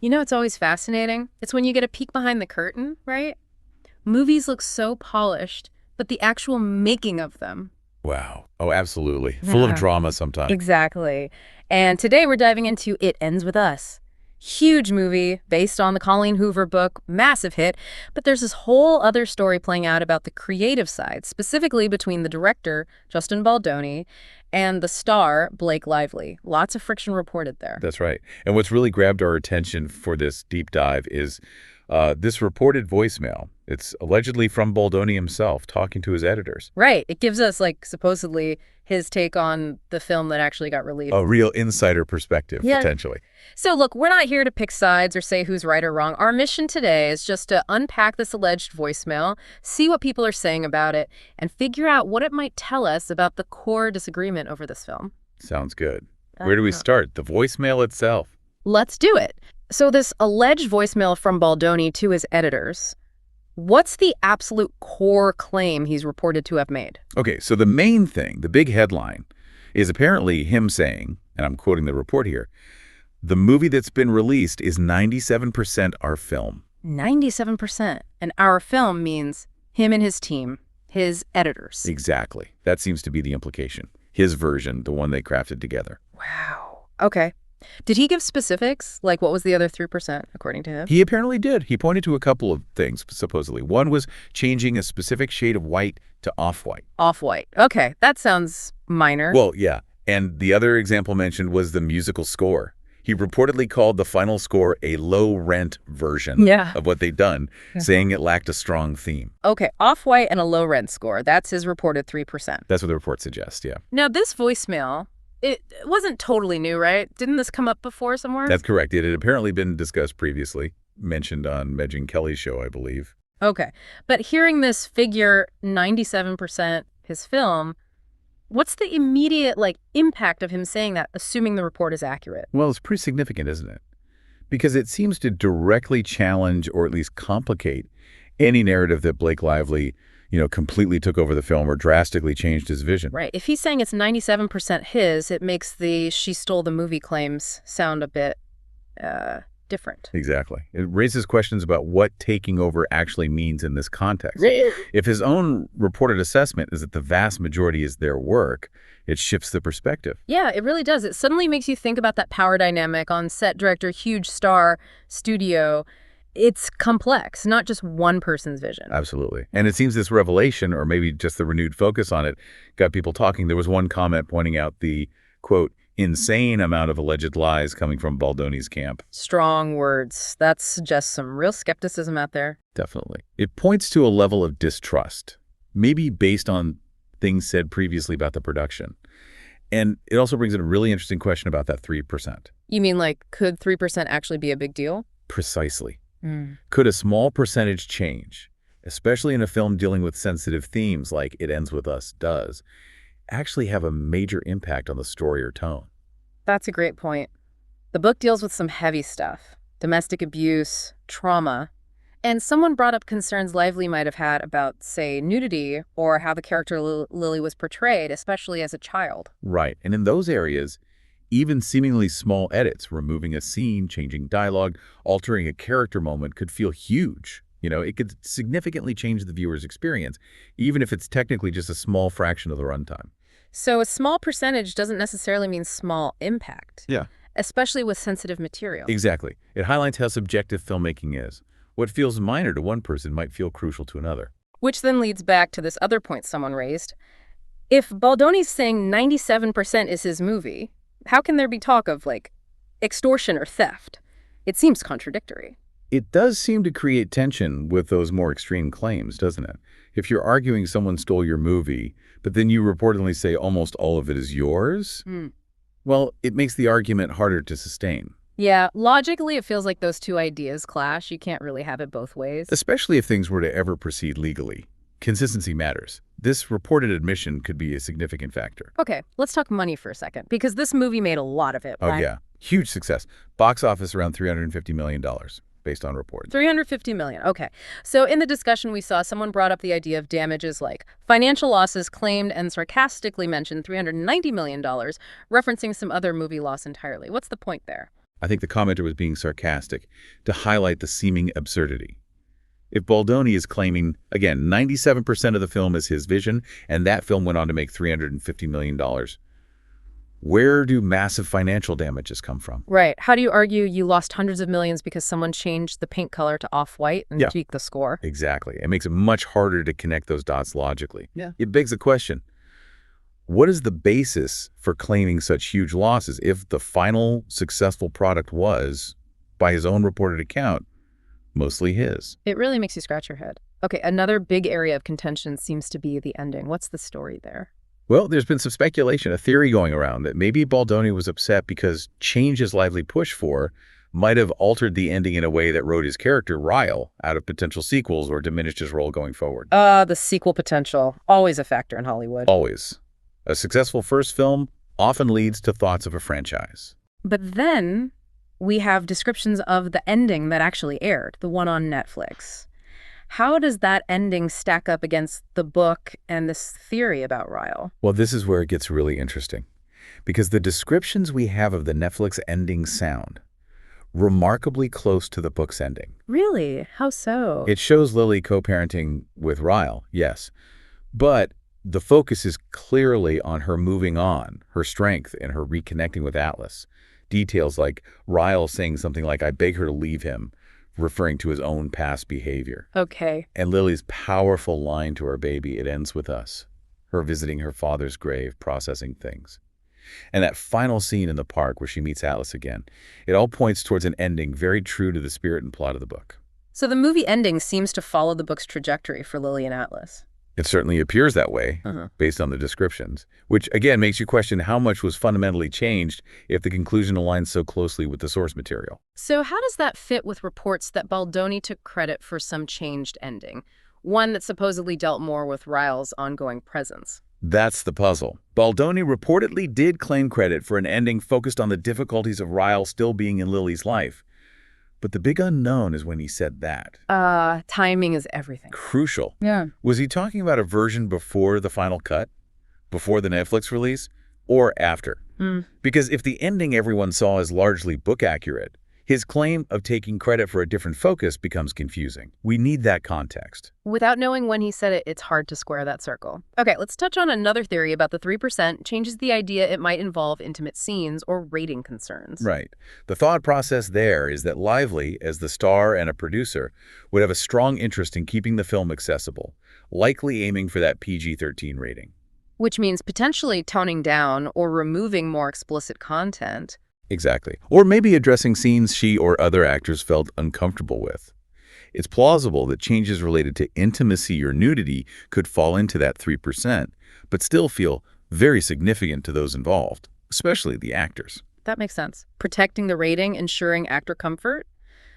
You know, it's always fascinating. It's when you get a peek behind the curtain, right? Movies look so polished, but the actual making of them. Wow. Oh, absolutely. Full of Yeah. drama sometimes. Exactly. And today we're diving into It Ends With Us. Huge movie based on the Colleen Hoover book, massive hit, but there's this whole other story playing out about the creative side, specifically between the director, Justin Baldoni, and the star, Blake Lively. Lots of friction reported there. That's right. And what's really grabbed our attention for this deep dive is this reported voicemail. It's allegedly from Baldoni himself talking to his editors. Right. It gives us, like, supposedly his take on the film that actually got released. A real insider perspective, Yeah. potentially. So look, we're not here to pick sides or say who's right or wrong. Our mission today is just to unpack this alleged voicemail, see what people are saying about it, and figure out what it might tell us about the core disagreement over this film. Sounds good. Where do we start? The voicemail itself. Let's do it. So this alleged voicemail from Baldoni to his editors, what's the absolute core claim he's reported to have made? Okay, so the main thing, the big headline, is apparently him saying, and I'm quoting the report here, the movie that's been released is 97% our film. 97%. And our film means him and his team, his editors. Exactly. That seems to be the implication. His version, the one they crafted together. Wow. Okay. Did he give specifics? Like, what was the other 3%, according to him? He apparently did. He pointed to a couple of things, supposedly. One was changing a specific shade of white to off-white. Off-white. Okay, that sounds minor. Well, yeah. And the other example mentioned was the musical score. He reportedly called the final score a low-rent version of what they'd done, saying it lacked a strong theme. Okay, off-white and a low-rent score. That's his reported 3%. That's what the report suggests, yeah. Now, this voicemail, it wasn't totally new, right? Didn't this come up before somewhere? That's correct. It had apparently been discussed previously, mentioned on Megyn Kelly's show, I believe. Okay, but hearing this figure, 97% his film, what's the immediate, impact of him saying that, assuming the report is accurate? Well, it's pretty significant, isn't it? Because it seems to directly challenge or at least complicate any narrative that Blake Lively, completely took over the film or drastically changed his vision. Right. If he's saying it's 97% his, it makes the she stole the movie claims sound a bit different. Exactly. It raises questions about what taking over actually means in this context. If his own reported assessment is that the vast majority is their work, it shifts the perspective. Yeah, it really does. It suddenly makes you think about that power dynamic on set, director, huge star, studio. It's complex, not just one person's vision. Absolutely. And it seems this revelation, or maybe just the renewed focus on it, got people talking. There was one comment pointing out the, quote, insane amount of alleged lies coming from Baldoni's camp. Strong words. That suggests some real skepticism out there. Definitely. It points to a level of distrust, maybe based on things said previously about the production. And it also brings in a really interesting question about that 3%. You mean, could 3% actually be a big deal? Precisely. Could a small percentage change, especially in a film dealing with sensitive themes like It Ends With Us does, actually have a major impact on the story or tone? That's a great point. The book deals with some heavy stuff, domestic abuse, trauma, and someone brought up concerns Lively might have had about, say, nudity or how the character Lily was portrayed, especially as a child. Right. And in those areas, even seemingly small edits, removing a scene, changing dialogue, altering a character moment could feel huge. It could significantly change the viewer's experience, even if it's technically just a small fraction of the runtime. So a small percentage doesn't necessarily mean small impact. Yeah. Especially with sensitive material. Exactly. It highlights how subjective filmmaking is. What feels minor to one person might feel crucial to another. Which then leads back to this other point someone raised. If Baldoni's saying 97% is his movie, how can there be talk of, extortion or theft? It seems contradictory. It does seem to create tension with those more extreme claims, doesn't it? If you're arguing someone stole your movie, but then you reportedly say almost all of it is yours, well, it makes the argument harder to sustain. Yeah, logically, it feels like those two ideas clash. You can't really have it both ways. Especially if things were to ever proceed legally. Consistency matters. This reported admission could be a significant factor. Okay, let's talk money for a second, because this movie made a lot of it. Oh, yeah. Huge success. Box office around $350 million, based on reports. $350 million. Okay. So in the discussion we saw, someone brought up the idea of damages like financial losses claimed and sarcastically mentioned $390 million, referencing some other movie loss entirely. What's the point there? I think the commenter was being sarcastic to highlight the seeming absurdity. If Baldoni is claiming, again, 97% of the film is his vision, and that film went on to make $350 million, where do massive financial damages come from? Right. How do you argue you lost hundreds of millions because someone changed the paint color to off-white and tweaked the score? Exactly. It makes it much harder to connect those dots logically. Yeah. It begs the question, what is the basis for claiming such huge losses if the final successful product was, by his own reported account, mostly his? It really makes you scratch your head. Okay, another big area of contention seems to be the ending. What's the story there? Well, there's been some speculation, a theory going around that maybe Baldoni was upset because change his lively push for might have altered the ending in a way that wrote his character, Ryle, out of potential sequels or diminished his role going forward. The sequel potential. Always a factor in Hollywood. Always. A successful first film often leads to thoughts of a franchise. But then we have descriptions of the ending that actually aired, the one on Netflix. How does that ending stack up against the book and this theory about Ryle? Well, this is where it gets really interesting, because the descriptions we have of the Netflix ending sound remarkably close to the book's ending. Really? How so? It shows Lily co-parenting with Ryle, yes, but the focus is clearly on her moving on, her strength, and her reconnecting with Atlas. Details like Ryle saying something like, "I beg her to leave him," referring to his own past behavior. Okay. And Lily's powerful line to her baby, "It ends with us," her visiting her father's grave, processing things. And that final scene in the park where she meets Atlas again, it all points towards an ending very true to the spirit and plot of the book. So the movie ending seems to follow the book's trajectory for Lily and Atlas. It certainly appears that way, based on the descriptions, which again makes you question how much was fundamentally changed if the conclusion aligns so closely with the source material. So how does that fit with reports that Baldoni took credit for some changed ending, one that supposedly dealt more with Ryle's ongoing presence? That's the puzzle. Baldoni reportedly did claim credit for an ending focused on the difficulties of Ryle still being in Lily's life. But the big unknown is when he said that. Timing is everything. Crucial. Yeah. Was he talking about a version before the final cut? Before the Netflix release? Or after? Because if the ending everyone saw is largely book accurate, his claim of taking credit for a different focus becomes confusing. We need that context. Without knowing when he said it, it's hard to square that circle. Okay, let's touch on another theory about the 3% changes the idea it might involve intimate scenes or rating concerns. Right. The thought process there is that Lively, as the star and a producer, would have a strong interest in keeping the film accessible, likely aiming for that PG-13 rating. Which means potentially toning down or removing more explicit content. Exactly. Or maybe addressing scenes she or other actors felt uncomfortable with. It's plausible that changes related to intimacy or nudity could fall into that 3%, but still feel very significant to those involved, especially the actors. That makes sense. Protecting the rating, ensuring actor comfort,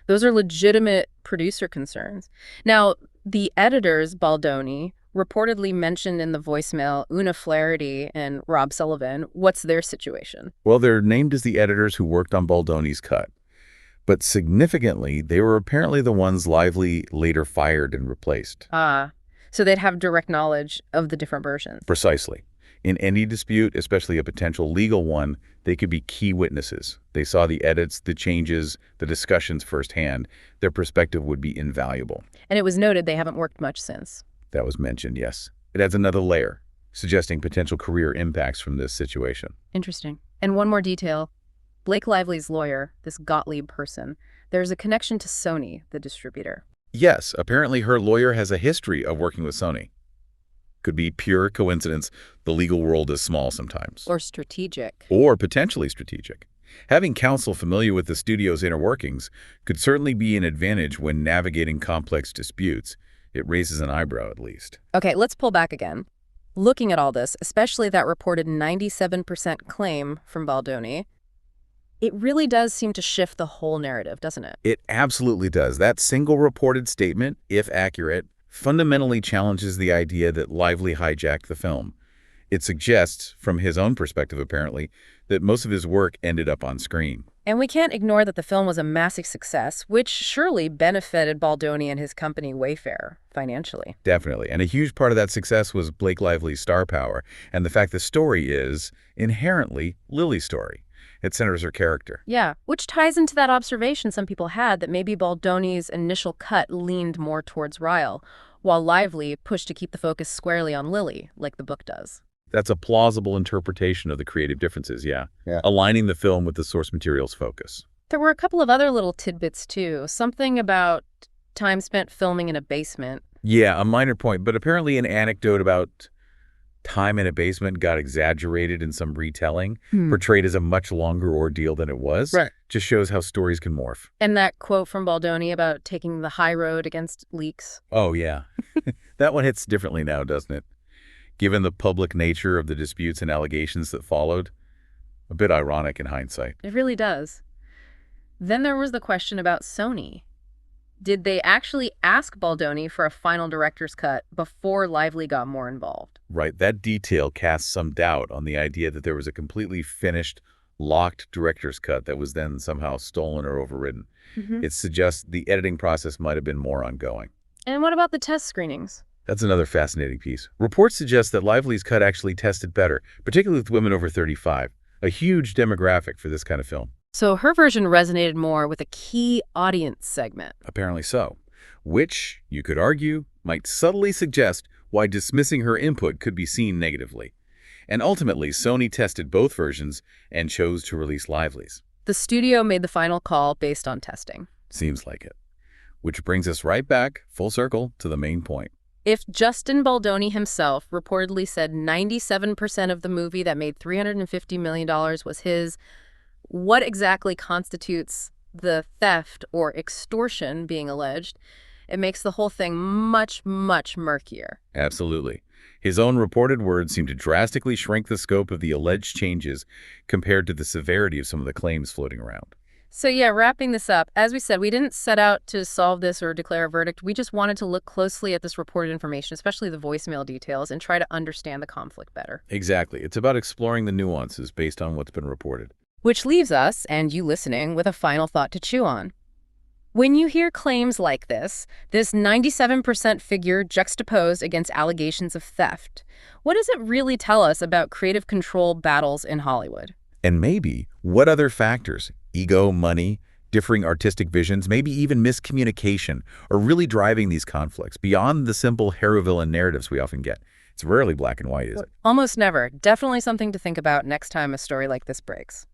those are legitimate producer concerns. Now, the editors, Baldoni, reportedly mentioned in the voicemail Una Flaherty and Rob Sullivan. What's their situation? Well, they're named as the editors who worked on Baldoni's cut. But significantly, they were apparently the ones Lively later fired and replaced. So they'd have direct knowledge of the different versions. Precisely. In any dispute, especially a potential legal one, they could be key witnesses. They saw the edits, the changes, the discussions firsthand. Their perspective would be invaluable. And it was noted they haven't worked much since. That was mentioned, yes. It adds another layer, suggesting potential career impacts from this situation. Interesting. And one more detail. Blake Lively's lawyer, this Gottlieb person, there's a connection to Sony, the distributor. Yes, apparently her lawyer has a history of working with Sony. Could be pure coincidence. The legal world is small sometimes. Or strategic. Or potentially strategic. Having counsel familiar with the studio's inner workings could certainly be an advantage when navigating complex disputes. It raises an eyebrow, at least. Okay, let's pull back again. Looking at all this, especially that reported 97% claim from Baldoni, it really does seem to shift the whole narrative, doesn't it? It absolutely does. That single reported statement, if accurate, fundamentally challenges the idea that Lively hijacked the film. It suggests, from his own perspective apparently, that most of his work ended up on screen. And we can't ignore that the film was a massive success, which surely benefited Baldoni and his company Wayfair financially. Definitely. And a huge part of that success was Blake Lively's star power and the fact the story is inherently Lily's story. It centers her character. Yeah, which ties into that observation some people had that maybe Baldoni's initial cut leaned more towards Ryle, while Lively pushed to keep the focus squarely on Lily, like the book does. That's a plausible interpretation of the creative differences, yeah. Yeah. Aligning the film with the source material's focus. There were a couple of other little tidbits, too. Something about time spent filming in a basement. Yeah, a minor point, but apparently an anecdote about time in a basement got exaggerated in some retelling, portrayed as a much longer ordeal than it was. Right. Just shows how stories can morph. And that quote from Baldoni about taking the high road against leaks. Oh, yeah. That one hits differently now, doesn't it? Given the public nature of the disputes and allegations that followed. A bit ironic in hindsight. It really does. Then there was the question about Sony. Did they actually ask Baldoni for a final director's cut before Lively got more involved? Right, that detail casts some doubt on the idea that there was a completely finished, locked director's cut that was then somehow stolen or overridden. It suggests the editing process might have been more ongoing. And what about the test screenings? That's another fascinating piece. Reports suggest that Lively's cut actually tested better, particularly with women over 35, a huge demographic for this kind of film. So her version resonated more with a key audience segment. Apparently so. Which, you could argue, might subtly suggest why dismissing her input could be seen negatively. And ultimately, Sony tested both versions and chose to release Lively's. The studio made the final call based on testing. Seems like it. Which brings us right back, full circle, to the main point. If Justin Baldoni himself reportedly said 97% of the movie that made $350 million was his, what exactly constitutes the theft or extortion being alleged? It makes the whole thing much, much murkier. Absolutely. His own reported words seem to drastically shrink the scope of the alleged changes compared to the severity of some of the claims floating around. So yeah, wrapping this up, as we said, we didn't set out to solve this or declare a verdict. We just wanted to look closely at this reported information, especially the voicemail details, and try to understand the conflict better. Exactly. It's about exploring the nuances based on what's been reported. Which leaves us, and you listening, with a final thought to chew on. When you hear claims like this 97% figure juxtaposed against allegations of theft, what does it really tell us about creative control battles in Hollywood? And maybe what other factors, ego, money, differing artistic visions, maybe even miscommunication, are really driving these conflicts beyond the simple hero-villain narratives we often get. It's rarely black and white, is it? Almost never. Definitely something to think about next time a story like this breaks.